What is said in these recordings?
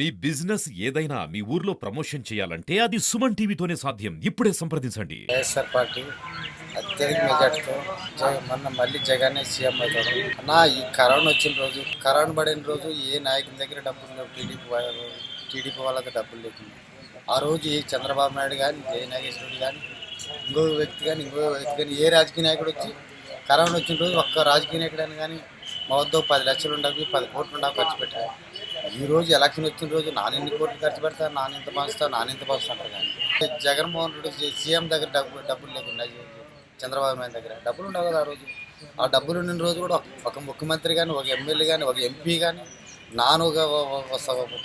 మీ business ఏదైనా మీ ఊర్లో promotion చేయాలంటే అది సుమన్ టీవీతోనే సాధ్యం. ఇప్పుడే సంప్రదించండి. వైఎస్ఆర్ పార్టీ అత్యధిక మెజార్టీతో మొన్న మళ్ళీ జగన్ సీఎం అవుతాడు అన్న. ఈ కరోనా వచ్చిన రోజు, కరోనా పడిన రోజు ఏ నాయకుని దగ్గర డబ్బులు లేవు. టీడీపీ వాళ్ళకి డబ్బులు లేకుండా ఆ రోజు ఏ చంద్రబాబు నాయుడు కానీ, జయ నాగేశ్వరుడు కానీ, ఇంకో వ్యక్తి కానీ ఏ రాజకీయ నాయకుడు వచ్చి కరోనా వచ్చిన రోజు ఒక్క రాజకీయ నాయకుడని కానీ మా వద్ద 10 లక్షలు ఉండవు, 10 కోట్లు ఉండవు ఖర్చు పెట్టారు. ఈ రోజు ఎలక్షన్ వచ్చిన రోజు నానెన్ని కోట్లు ఖర్చు పెడతారు, నానెంత పంచుతా అంటారు. కానీ జగన్మోహన్ రెడ్డి సీఎం దగ్గర డబ్బులు లేకుండా, చంద్రబాబు నాయుడు దగ్గర డబ్బులు ఉండవు కదా. ఆ రోజు ఆ డబ్బులు ఉన్న రోజు కూడా ఒక ముఖ్యమంత్రి కానీ, ఒక ఎమ్మెల్యే కానీ, ఒక ఎంపీ కానీ,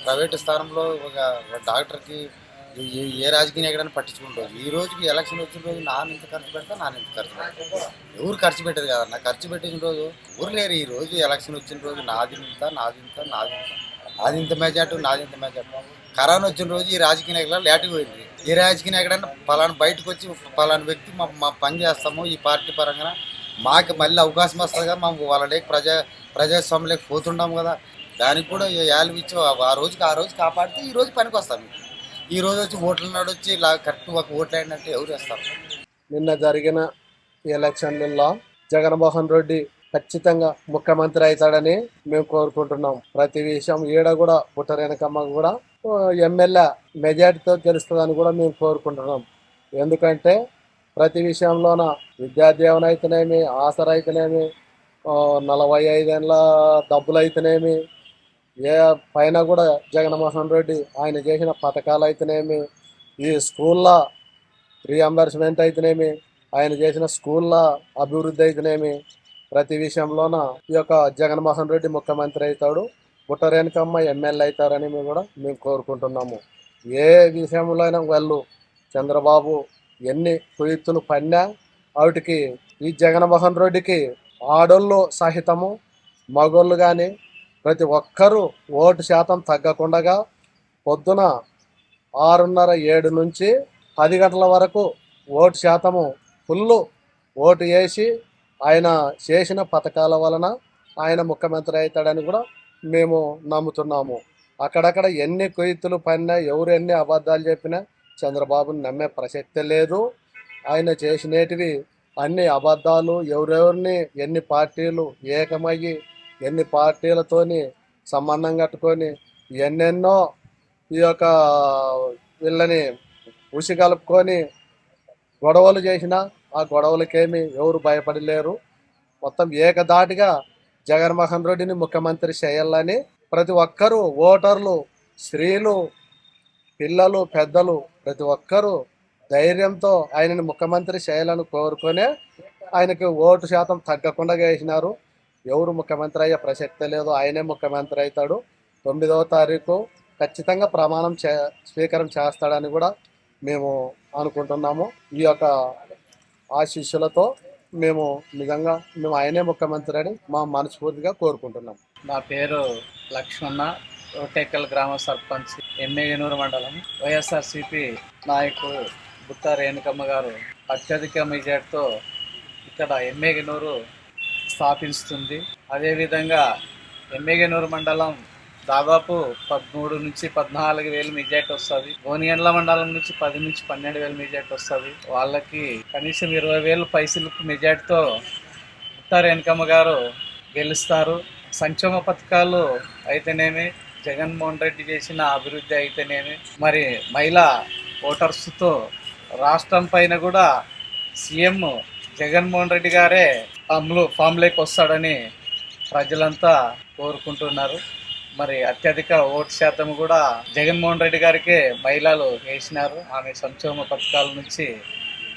ప్రైవేటు స్థానంలో ఒక డాక్టర్కి ఏ రాజకీయ నాయకుడని పట్టించుకుంటారు. ఈ రోజుకి ఎలక్షన్ వచ్చిన రోజు నానెంత ఖర్చు పెడతా, ఖర్చు పెడతా. ఎవరు ఖర్చు పెట్టేది కదన్న. ఖర్చు పెట్టిన రోజు ఎవరు లేరు. ఈ రోజు ఎలక్షన్ వచ్చిన రోజు నాదింత మెజార్టీ. కరోనా వచ్చిన రోజు ఈ రాజకీయ నాయకులు లేటుకు పోయింది. ఏ రాజకీయ నాయకుడన్నా పలానా బయటకు వచ్చి పలానా వ్యక్తి మా పని చేస్తాము ఈ పార్టీ పరంగా, మాకు మళ్ళీ అవకాశం వస్తుంది కదా, మాకు వాళ్ళ ప్రజాస్వామ్యంలోకి పోతుంటాము కదా. దానికి కూడా యాలు ఇచ్చి ఆ రోజు కాపాడితే ఈ రోజు పనికి వస్తాం. ఈ రోజు వచ్చి ఓట్ల నాడు వచ్చి కరెక్ట్ ఒక ఓట్లు అయినట్టు ఎవరు వేస్తారు. నిన్న జరిగిన ఎలక్షన్లలో జగన్మోహన్ రెడ్డి ఖచ్చితంగా ముఖ్యమంత్రి అవుతాడని మేము కోరుకుంటున్నాం. ప్రతి విషయం ఈడ కూడా పుట్టరేనకమ్మ కూడా ఎమ్మెల్యే మెజార్టీతో గెలుస్తుందని కూడా మేము కోరుకుంటున్నాం. ఎందుకంటే ప్రతి విషయంలోన విద్యాదీవన అయితేనేమి, ఆసరా అయితేనేమి, 45 ఏళ్ళ డబ్బులు అయితేనేమి, ఏ పైన కూడా జగన్మోహన్ రెడ్డి ఆయన చేసిన పథకాలు అయితేనేమి, ఈ స్కూల్లో రీఎంబర్స్మెంట్ అయితేనేమి, ఆయన చేసిన స్కూళ్ళ అభివృద్ధి అయితేనేమి, ప్రతి విషయంలోన ఈ యొక్క జగన్మోహన్ రెడ్డి ముఖ్యమంత్రి అవుతాడు, పుట్టరేనకమ్మ ఎమ్మెల్యే అవుతారని మేము కోరుకుంటున్నాము. ఏ విషయంలో అయినా వాళ్ళు చంద్రబాబు ఎన్ని కుయుక్తులు పన్నా వాటికి ఈ జగన్మోహన్ రెడ్డికి ఆడోళ్ళు సహితము మగోళ్ళు కానీ ప్రతి ఒక్కరూ ఓటు శాతం తగ్గకుండా పొద్దున 6:30, 7 నుంచి 10 గంటల వరకు ఓటు శాతము ఫుల్లు ఓటు వేసి ఆయన చేసిన పథకాల వలన ఆయన ముఖ్యమంత్రి అవుతాడని కూడా మేము నమ్ముతున్నాము. అక్కడక్కడ ఎన్ని కుయుక్తులు పడినా, ఎవరు ఎన్ని అబద్ధాలు చెప్పినా చంద్రబాబుని నమ్మే ప్రసక్తే లేదు. ఆయన చేసినటివి అన్ని అబద్ధాలు. ఎవరెవరిని ఎన్ని పార్టీలు ఏకమయ్యి ఎన్ని పార్టీలతోని సంబంధం కట్టుకొని ఎన్నెన్నో ఈ యొక్క వీళ్ళని ఉసి కలుపుకొని గొడవలు చేసినా ఆ గొడవలకేమి ఎవరు భయపడలేరు. మొత్తం ఏకదాటిగా జగన్మోహన్ రెడ్డిని ముఖ్యమంత్రి చేయాలని ప్రతి ఒక్కరూ ఓటర్లు, స్త్రీలు, పిల్లలు, పెద్దలు ప్రతి ఒక్కరూ ధైర్యంతో ఆయనని ముఖ్యమంత్రి చేయాలని కోరుకొని ఆయనకి ఓటు శాతం తగ్గకుండా వేసినారు. ఎవరు ముఖ్యమంత్రి అయ్యే ప్రసక్తే లేదు. ఆయనే ముఖ్యమంత్రి అవుతాడు. 9వ తారీఖు ఖచ్చితంగా ప్రమాణం స్వీకారం చేస్తాడని కూడా మేము అనుకుంటున్నాము. ఈ యొక్క ఆశీస్సులతో మేము ఆయనే ముఖ్యమంత్రి అని మా మనస్ఫూర్తిగా కోరుకుంటున్నాం. నా పేరు లక్ష్మణ, రోటేకల్ గ్రామ సర్పంచ్, ఎమ్మెగనూరు మండలం. వైఎస్ఆర్సీపీ నాయకుడు బుట్ట రేణుకమ్మ గారు అత్యధిక మెజార్టీతో ఇక్కడ ఎమ్మెగనూరు స్థాపిస్తుంది. అదేవిధంగా ఎమ్మెగనూరు మండలం దాదాపు 13 నుంచి 14 వేలు మెజార్టీ వస్తుంది. గోనియండ్ల మండలం నుంచి 10 నుంచి 12 వేలు మెజార్టీ వస్తుంది. వాళ్ళకి కనీసం 20,000 పైసలకు మెజార్టీతో బుట్ట రేణుకమ్మ గారు గెలుస్తారు. సంక్షేమ పథకాలు అయితేనేమి, జగన్మోహన్ రెడ్డి చేసిన అభివృద్ధి అయితేనేమి, మరి మహిళా ఓటర్స్తో రాష్ట్రం పైన కూడా సీఎం జగన్మోహన్ రెడ్డి గారే ఫామ్లోకి వస్తాడని ప్రజలంతా కోరుకుంటున్నారు. మరి అత్యధిక ఓటు శాతం కూడా జగన్మోహన్ రెడ్డి గారికే మహిళలు వేసినారు. ఆమె సంక్షేమ పథకాల నుంచి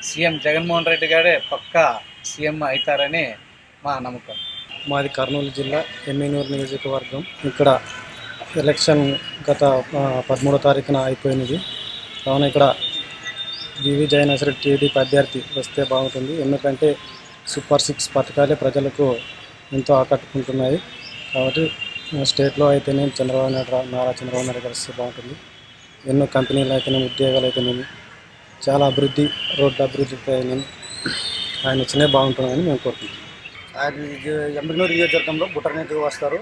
సీఎం జగన్మోహన్ రెడ్డి గారే పక్కా సీఎం అవుతారని మా నమ్మకం. మాది కర్నూలు జిల్లా ఎమ్మెగనూరు నియోజకవర్గం. ఇక్కడ ఎలక్షన్ గత 13వ తారీఖున అయిపోయినది. కావున ఇక్కడ వివి జయనాశ్రెడ్డి టీడీపీ అభ్యర్థి వస్తే బాగుంటుంది. ఎందుకంటే సూపర్ 6 పథకాలే ప్రజలకు ఎంతో ఆకట్టుకుంటున్నాయి. కాబట్టి స్టేట్లో అయితేనే నారా చంద్రబాబు నాయుడు గారు వస్తే బాగుంటుంది. ఎన్నో కంపెనీలు అయితేనేమి, ఉద్యోగాలు అయితేనేమి, చాలా అభివృద్ధి, రోడ్ల అభివృద్ధి అయితేనేమి ఆయన వచ్చినే బాగుంటుందని మేము కోరుకుంటున్నాం. ఆయన ఎమ్మెగనూరు నియోజకవర్గంలో బుట్ట రేణుకమ్మ వస్తారు.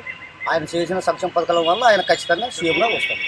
ఆయన చేసిన సంక్షేమ పథకాల వల్ల ఆయన ఖచ్చితంగా సీఎంగా వస్తారు.